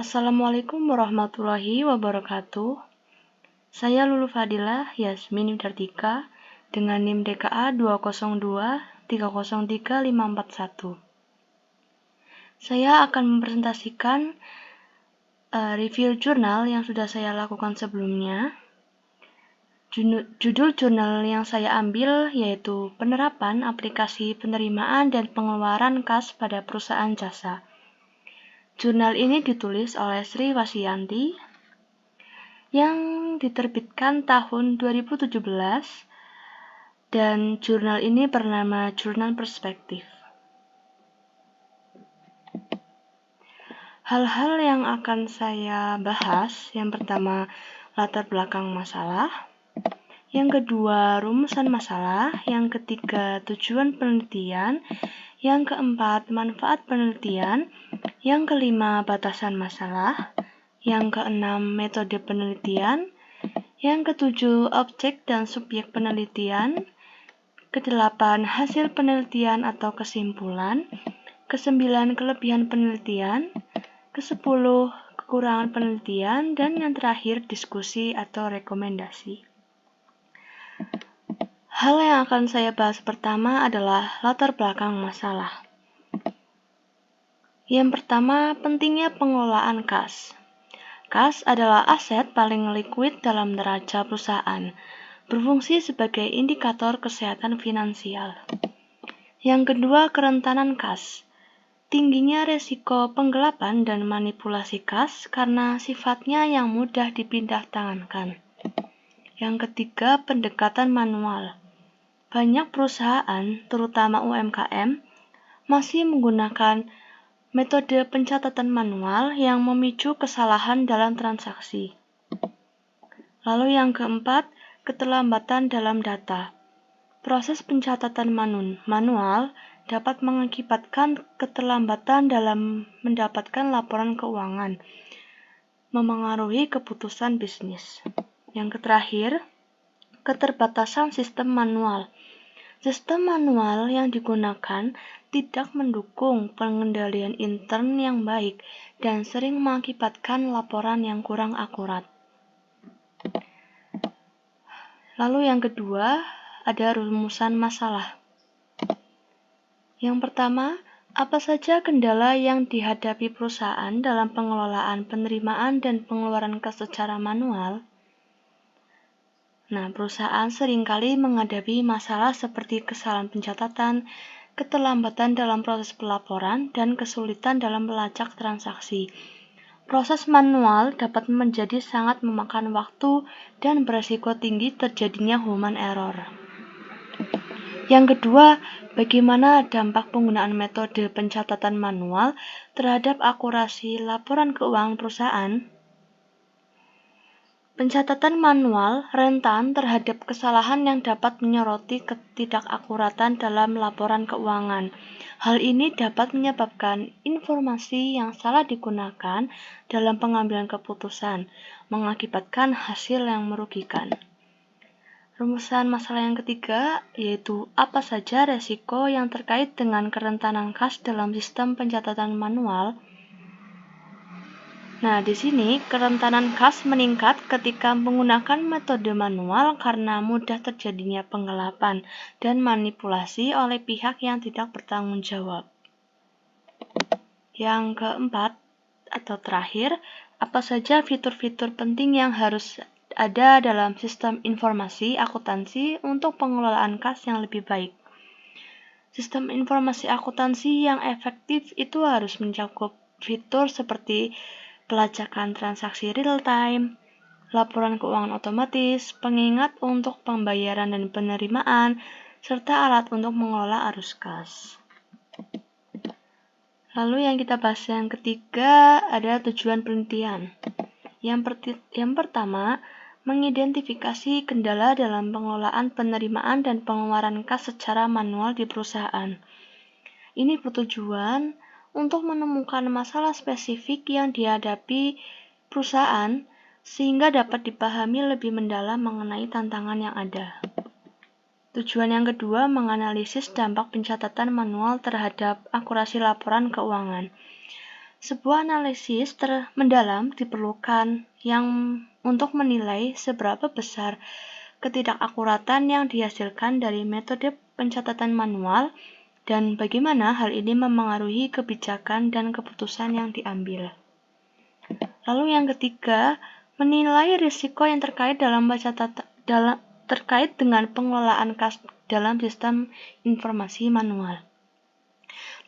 Assalamualaikum warahmatullahi wabarakatuh. Saya Lulu Fadilah Yasmin Widartika dengan NIM DKA 202303541. Saya akan mempresentasikan review jurnal yang sudah saya lakukan sebelumnya. Judul jurnal yang saya ambil yaitu Penerapan Aplikasi Penerimaan dan Pengeluaran Kas pada Perusahaan Jasa. Jurnal ini ditulis oleh Sri Wasyanti yang diterbitkan tahun 2017 dan jurnal ini bernama Jurnal Perspektif. Hal-hal yang akan saya bahas, yang pertama latar belakang masalah, yang kedua rumusan masalah, yang ketiga tujuan penelitian, yang keempat manfaat penelitian, yang kelima batasan masalah, yang keenam metode penelitian, yang ketujuh objek dan subjek penelitian, kedelapan hasil penelitian atau kesimpulan, kesembilan kelebihan penelitian, kesepuluh kekurangan penelitian, dan yang terakhir diskusi atau rekomendasi. Hal yang akan saya bahas pertama adalah latar belakang masalah. Yang pertama, pentingnya pengelolaan kas. Kas adalah aset paling liquid dalam neraca perusahaan, berfungsi sebagai indikator kesehatan finansial. Yang kedua, kerentanan kas. Tingginya resiko penggelapan dan manipulasi kas karena sifatnya yang mudah dipindah tangankan. Yang ketiga, pendekatan manual. Banyak perusahaan, terutama UMKM, masih menggunakan metode pencatatan manual yang memicu kesalahan dalam transaksi. Lalu yang keempat, keterlambatan dalam data. Proses pencatatan manual dapat mengakibatkan keterlambatan dalam mendapatkan laporan keuangan, memengaruhi keputusan bisnis. Yang terakhir, keterbatasan sistem manual. Sistem manual yang digunakan tidak mendukung pengendalian intern yang baik dan sering mengakibatkan laporan yang kurang akurat. Lalu yang kedua, ada rumusan masalah. Yang pertama, apa saja kendala yang dihadapi perusahaan dalam pengelolaan penerimaan dan pengeluaran kas secara manual? Perusahaan seringkali menghadapi masalah seperti kesalahan pencatatan, keterlambatan dalam proses pelaporan, dan kesulitan dalam melacak transaksi. Proses manual dapat menjadi sangat memakan waktu dan beresiko tinggi terjadinya human error. Yang kedua, bagaimana dampak penggunaan metode pencatatan manual terhadap akurasi laporan keuangan perusahaan? Pencatatan manual rentan terhadap kesalahan yang dapat menyoroti ketidakakuratan dalam laporan keuangan. Hal ini dapat menyebabkan informasi yang salah digunakan dalam pengambilan keputusan, mengakibatkan hasil yang merugikan. Rumusan masalah yang ketiga yaitu apa saja resiko yang terkait dengan kerentanan kas dalam sistem pencatatan manual. Di sini kerentanan kas meningkat ketika menggunakan metode manual karena mudah terjadinya penggelapan dan manipulasi oleh pihak yang tidak bertanggung jawab. Yang keempat atau terakhir, apa saja fitur-fitur penting yang harus ada dalam sistem informasi akuntansi untuk pengelolaan kas yang lebih baik. Sistem informasi akuntansi yang efektif itu harus mencakup fitur seperti pelacakan transaksi real-time, laporan keuangan otomatis, pengingat untuk pembayaran dan penerimaan, serta alat untuk mengelola arus kas. Lalu yang kita bahas yang ketiga ada tujuan penelitian. Yang pertama, mengidentifikasi kendala dalam pengelolaan penerimaan dan pengeluaran kas secara manual di perusahaan. Ini bertujuan untuk menemukan masalah spesifik yang dihadapi perusahaan sehingga dapat dipahami lebih mendalam mengenai tantangan yang ada. Tujuan yang kedua, menganalisis dampak pencatatan manual terhadap akurasi laporan keuangan. Sebuah analisis mendalam diperlukan yang untuk menilai seberapa besar ketidakakuratan yang dihasilkan dari metode pencatatan manual dan bagaimana hal ini memengaruhi kebijakan dan keputusan yang diambil. Lalu yang ketiga, menilai risiko yang terkait terkait dengan pengelolaan kas dalam sistem informasi manual.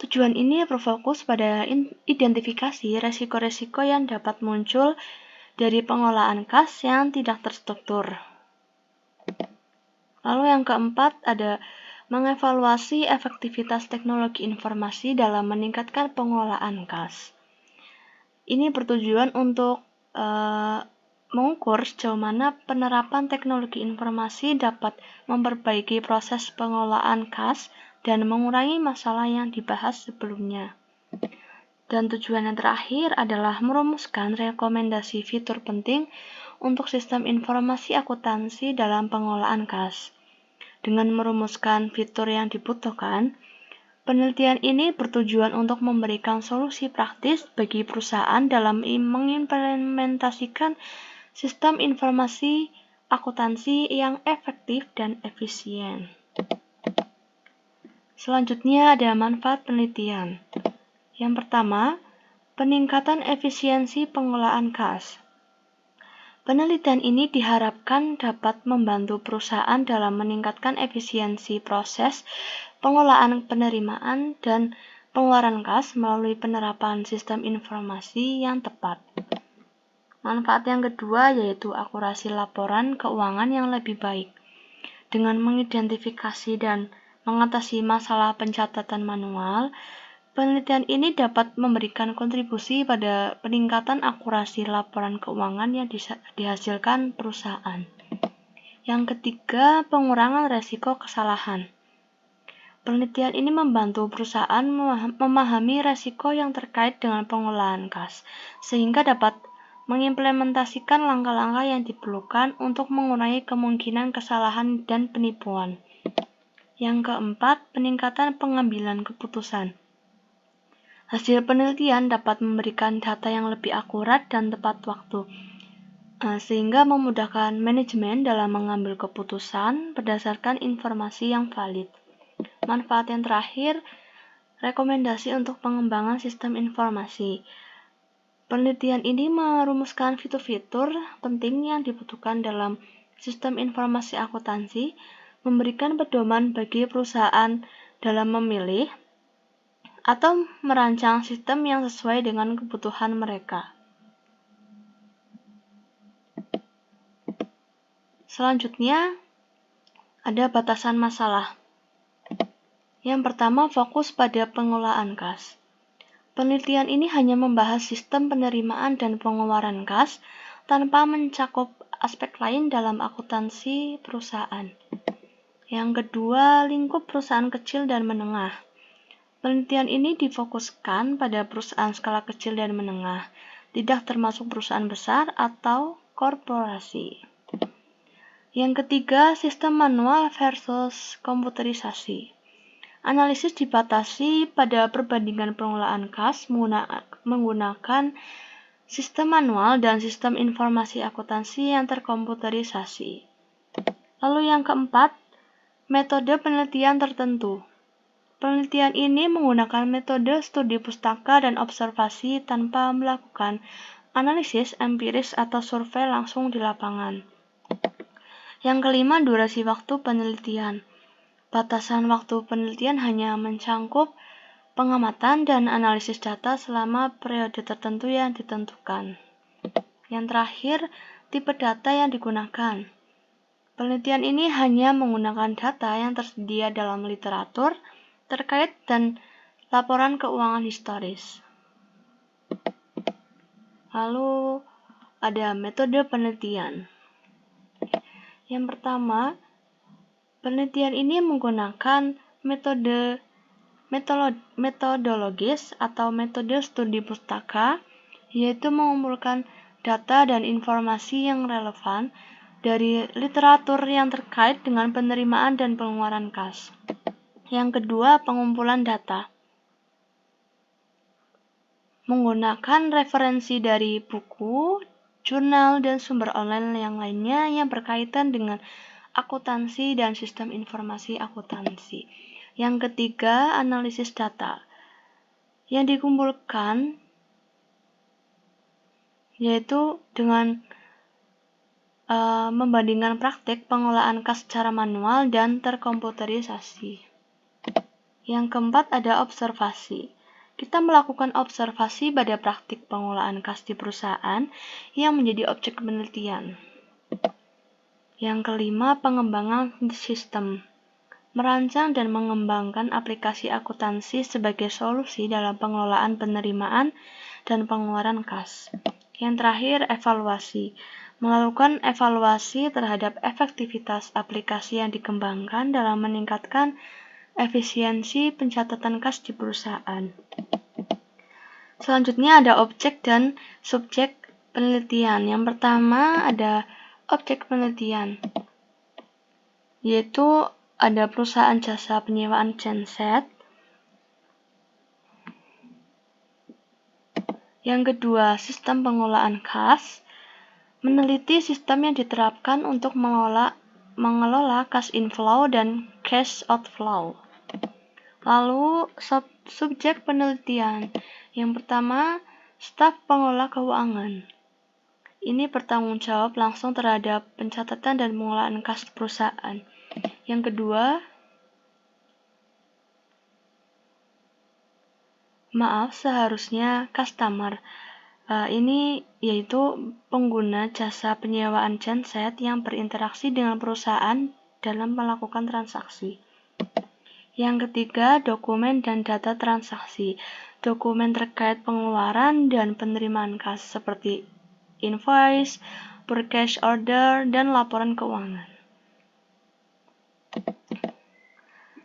Tujuan ini berfokus pada identifikasi risiko-risiko yang dapat muncul dari pengelolaan kas yang tidak terstruktur. Lalu yang keempat ada mengevaluasi efektivitas teknologi informasi dalam meningkatkan pengelolaan kas. Ini bertujuan untuk mengukur sejauh mana penerapan teknologi informasi dapat memperbaiki proses pengelolaan kas dan mengurangi masalah yang dibahas sebelumnya. Dan tujuan yang terakhir adalah merumuskan rekomendasi fitur penting untuk sistem informasi akuntansi dalam pengelolaan kas. Dengan merumuskan fitur yang dibutuhkan, penelitian ini bertujuan untuk memberikan solusi praktis bagi perusahaan dalam mengimplementasikan sistem informasi akuntansi yang efektif dan efisien. Selanjutnya ada manfaat penelitian. Yang pertama, peningkatan efisiensi pengelolaan kas. Penelitian ini diharapkan dapat membantu perusahaan dalam meningkatkan efisiensi proses pengelolaan penerimaan dan pengeluaran kas melalui penerapan sistem informasi yang tepat. Manfaat yang kedua yaitu akurasi laporan keuangan yang lebih baik. Dengan mengidentifikasi dan mengatasi masalah pencatatan manual, penelitian ini dapat memberikan kontribusi pada peningkatan akurasi laporan keuangan yang dihasilkan perusahaan. Yang ketiga, pengurangan resiko kesalahan. Penelitian ini membantu perusahaan memahami resiko yang terkait dengan pengelolaan kas, sehingga dapat mengimplementasikan langkah-langkah yang diperlukan untuk mengurangi kemungkinan kesalahan dan penipuan. Yang keempat, peningkatan pengambilan keputusan. Hasil penelitian dapat memberikan data yang lebih akurat dan tepat waktu, sehingga memudahkan manajemen dalam mengambil keputusan berdasarkan informasi yang valid. Manfaat yang terakhir, rekomendasi untuk pengembangan sistem informasi. Penelitian ini merumuskan fitur-fitur penting yang dibutuhkan dalam sistem informasi akuntansi, memberikan pedoman bagi perusahaan dalam memilih atau merancang sistem yang sesuai dengan kebutuhan mereka. Selanjutnya, ada batasan masalah. Yang pertama, fokus pada pengelolaan kas. Penelitian ini hanya membahas sistem penerimaan dan pengeluaran kas tanpa mencakup aspek lain dalam akuntansi perusahaan. Yang kedua, lingkup perusahaan kecil dan menengah. Penelitian ini difokuskan pada perusahaan skala kecil dan menengah, tidak termasuk perusahaan besar atau korporasi. Yang ketiga, sistem manual versus komputerisasi. Analisis dibatasi pada perbandingan pengelolaan kas menggunakan sistem manual dan sistem informasi akuntansi yang terkomputerisasi. Lalu yang keempat, metode penelitian tertentu. Penelitian ini menggunakan metode studi pustaka dan observasi tanpa melakukan analisis empiris atau survei langsung di lapangan. Yang kelima, durasi waktu penelitian. Batasan waktu penelitian hanya mencangkup pengamatan dan analisis data selama periode tertentu yang ditentukan. Yang terakhir, tipe data yang digunakan. Penelitian ini hanya menggunakan data yang tersedia dalam literatur terkait dan laporan keuangan historis. Lalu ada metode penelitian. Yang pertama, penelitian ini menggunakan metodologis atau metode studi pustaka, yaitu mengumpulkan data dan informasi yang relevan dari literatur yang terkait dengan penerimaan dan pengeluaran kas. Yang kedua, pengumpulan data. menggunakan referensi dari buku, jurnal, dan sumber online yang lainnya yang berkaitan dengan akuntansi dan sistem informasi akuntansi. Yang ketiga, analisis data yang dikumpulkan yaitu dengan membandingkan praktik pengolahan kas secara manual dan terkomputerisasi. Yang keempat ada observasi. Kita melakukan observasi pada praktik pengolahan kas di perusahaan yang menjadi objek penelitian. Yang kelima, pengembangan sistem. Merancang dan mengembangkan aplikasi akuntansi sebagai solusi dalam pengelolaan penerimaan dan pengeluaran kas. Yang terakhir, evaluasi. Melakukan evaluasi terhadap efektivitas aplikasi yang dikembangkan dalam meningkatkan efisiensi pencatatan kas di perusahaan. Selanjutnya ada objek dan subjek penelitian. Yang pertama ada objek penelitian, yaitu ada perusahaan jasa penyewaan genset. Yang kedua, sistem pengolahan kas. Meneliti sistem yang diterapkan untuk mengelola cash inflow dan cash outflow. Lalu, subjek penelitian. Yang pertama, staf pengelola keuangan. Ini bertanggung jawab langsung terhadap pencatatan dan pengolahan kas perusahaan. Yang kedua, seharusnya customer. Ini yaitu pengguna jasa penyewaan genset yang berinteraksi dengan perusahaan dalam melakukan transaksi. Yang ketiga, dokumen dan data transaksi. Dokumen terkait pengeluaran dan penerimaan kas seperti invoice, purchase order, dan laporan keuangan.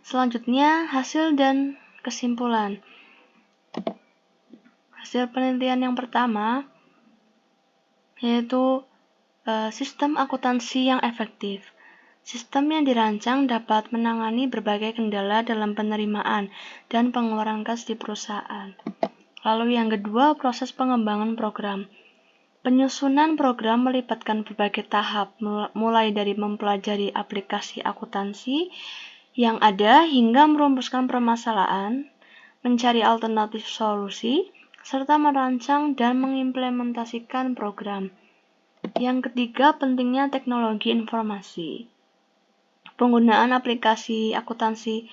Selanjutnya, hasil dan kesimpulan. Hasil penelitian yang pertama yaitu sistem akuntansi yang efektif. Sistem yang dirancang dapat menangani berbagai kendala dalam penerimaan dan pengeluaran kas di perusahaan. Lalu yang kedua, proses pengembangan program. Penyusunan program melibatkan berbagai tahap, mulai dari mempelajari aplikasi akuntansi yang ada hingga merumuskan permasalahan, mencari alternatif solusi, serta merancang dan mengimplementasikan program. Yang ketiga, pentingnya teknologi informasi. Penggunaan aplikasi akuntansi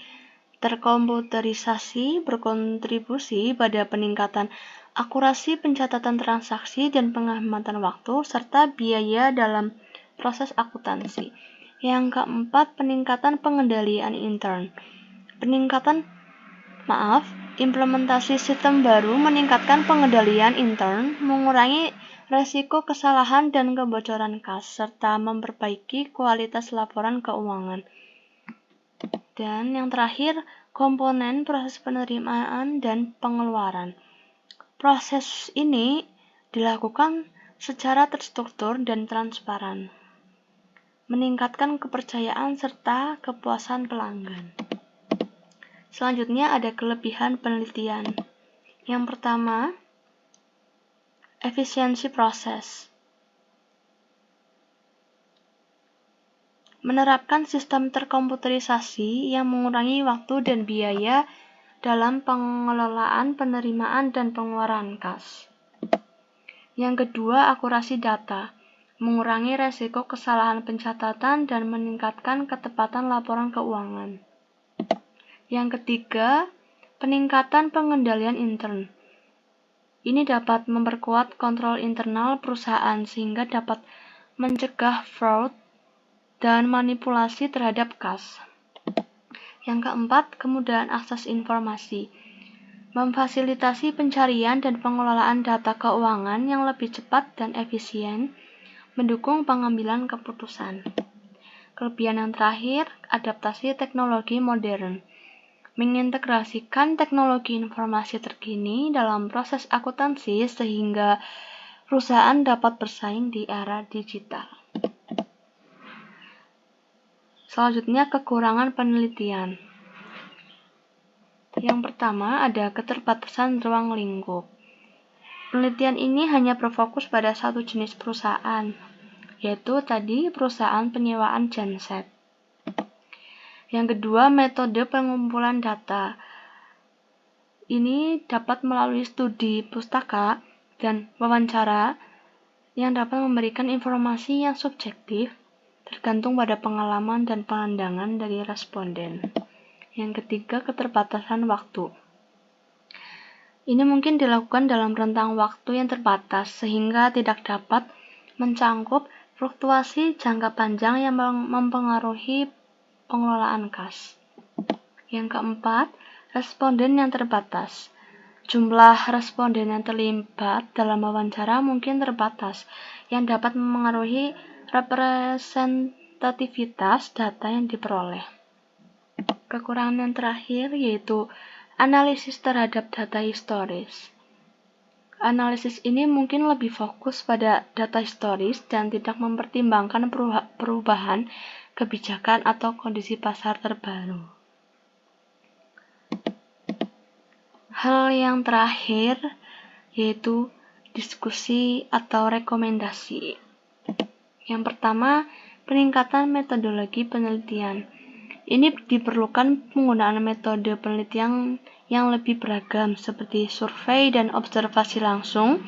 terkomputerisasi berkontribusi pada peningkatan akurasi pencatatan transaksi dan penghematan waktu serta biaya dalam proses akuntansi. Yang keempat, peningkatan pengendalian intern. Implementasi sistem baru meningkatkan pengendalian intern, mengurangi resiko kesalahan dan kebocoran kas, serta memperbaiki kualitas laporan keuangan. Dan yang terakhir, komponen proses penerimaan dan pengeluaran. Proses ini dilakukan secara terstruktur dan transparan, meningkatkan kepercayaan serta kepuasan pelanggan. Selanjutnya ada kelebihan penelitian. Yang pertama, efisiensi proses. Menerapkan sistem terkomputerisasi yang mengurangi waktu dan biaya dalam pengelolaan penerimaan dan pengeluaran kas. Yang kedua, akurasi data. Mengurangi resiko kesalahan pencatatan dan meningkatkan ketepatan laporan keuangan. Yang ketiga, peningkatan pengendalian intern. Ini dapat memperkuat kontrol internal perusahaan sehingga dapat mencegah fraud dan manipulasi terhadap kas. Yang keempat, kemudahan akses informasi. Memfasilitasi pencarian dan pengelolaan data keuangan yang lebih cepat dan efisien, mendukung pengambilan keputusan. Kelebihan yang terakhir, adaptasi teknologi modern. Mengintegrasikan teknologi informasi terkini dalam proses akuntansi sehingga perusahaan dapat bersaing di era digital. Selanjutnya, kekurangan penelitian. Yang pertama ada keterbatasan ruang lingkup. Penelitian ini hanya berfokus pada satu jenis perusahaan, yaitu tadi perusahaan penyewaan genset. Yang kedua, metode pengumpulan data. Ini dapat melalui studi pustaka dan wawancara yang dapat memberikan informasi yang subjektif tergantung pada pengalaman dan pandangan dari responden. Yang ketiga, keterbatasan waktu. Ini mungkin dilakukan dalam rentang waktu yang terbatas sehingga tidak dapat mencangkup fluktuasi jangka panjang yang mempengaruhi pengelolaan kas. Yang keempat, responden yang terbatas. Jumlah responden yang terlibat dalam wawancara mungkin terbatas, yang dapat memengaruhi representativitas data yang diperoleh. Kekurangan yang terakhir yaitu analisis terhadap data historis. Analisis ini mungkin lebih fokus pada data historis dan tidak mempertimbangkan perubahan kebijakan atau kondisi pasar terbaru. Hal yang terakhir yaitu diskusi atau rekomendasi. Yang pertama, peningkatan metodologi penelitian. Ini diperlukan penggunaan metode penelitian yang lebih beragam seperti survei dan observasi langsung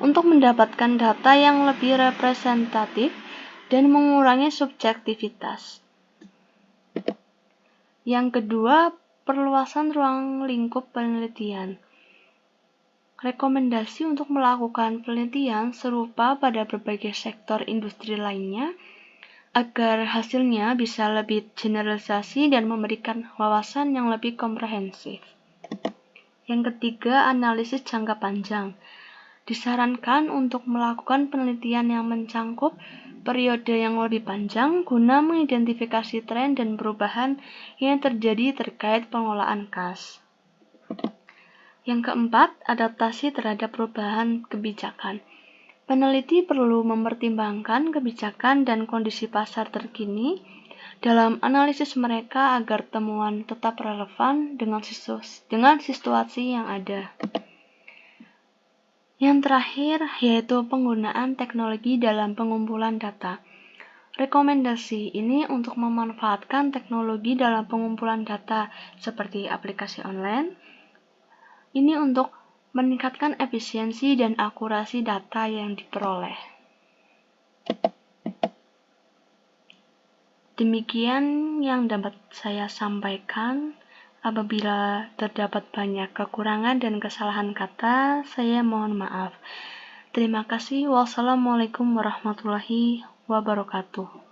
untuk mendapatkan data yang lebih representatif dan mengurangi subjektivitas. Yang kedua, perluasan ruang lingkup penelitian. Rekomendasi untuk melakukan penelitian serupa pada berbagai sektor industri lainnya agar hasilnya bisa lebih generalisasi dan memberikan wawasan yang lebih komprehensif. Yang ketiga, analisis jangka panjang. Disarankan untuk melakukan penelitian yang mencangkup periode yang lebih panjang guna mengidentifikasi tren dan perubahan yang terjadi terkait pengelolaan kas. Yang keempat, adaptasi terhadap perubahan kebijakan. Peneliti perlu mempertimbangkan kebijakan dan kondisi pasar terkini dalam analisis mereka agar temuan tetap relevan dengan situasi yang ada. Yang terakhir yaitu penggunaan teknologi dalam pengumpulan data. Rekomendasi ini untuk memanfaatkan teknologi dalam pengumpulan data seperti aplikasi online. Ini untuk meningkatkan efisiensi dan akurasi data yang diperoleh. Demikian yang dapat saya sampaikan. Apabila terdapat banyak kekurangan dan kesalahan kata, saya mohon maaf. Terima kasih. Wassalamualaikum warahmatullahi wabarakatuh.